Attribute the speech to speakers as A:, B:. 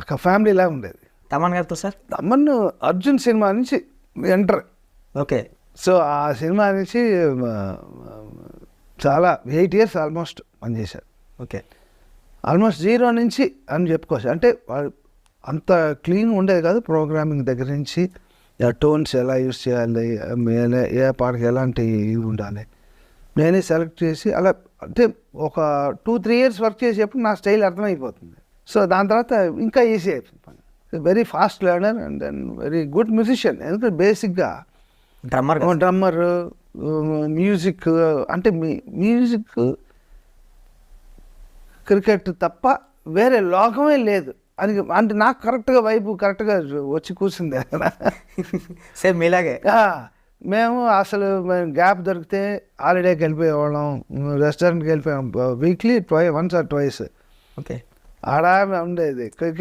A: ఒక ఫ్యామిలీలా ఉండేది.
B: తమన్ గారితో సార్?
A: తమన్ అర్జున్ సినిమా నుంచి ఎంటర్.
B: ఓకే.
A: సో ఆ సినిమా నుంచి చాలా 8 years ఆల్మోస్ట్ పనిచేశారు.
B: ఓకే.
A: ఆల్మోస్ట్ 0 నుంచి అని చెప్పుకోవచ్చు. అంటే అంత క్లీన్ ఉండేది కాదు. ప్రోగ్రామింగ్ దగ్గర నుంచి టోన్స్ ఎలా యూస్ చేయాలి, ఏ పాటకి ఎలాంటి ఇవి ఉండాలి, నేనే సెలెక్ట్ చేసి అలా. అంటే ఒక 2-3 years వర్క్ చేసేప్పుడు నా స్టైల్ అర్థమైపోతుంది. సో దాని తర్వాత ఇంకా ఈజీ అయిపోతుంది పని. Very fast learner and then very good musician. ఎందుకంటే బేసిక్గా డ్రమ్మర్, మ్యూజిక్ అంటే మ్యూజిక్, క్రికెట్ తప్ప వేరే లోకమే లేదు అని. అంటే నాకు కరెక్ట్గా వైపు కరెక్ట్గా వచ్చి కూర్చుంది అక్కడ.
B: సేమ్ మీలాగే.
A: మేము అసలు గ్యాప్ దొరికితే హాలిడేకి వెళ్ళిపోయేవాళ్ళం, రెస్టారెంట్కి వెళ్ళిపోయాం. Weekly once or twice.
B: Okay.
A: ఆడ ఉండేది క్రికెట్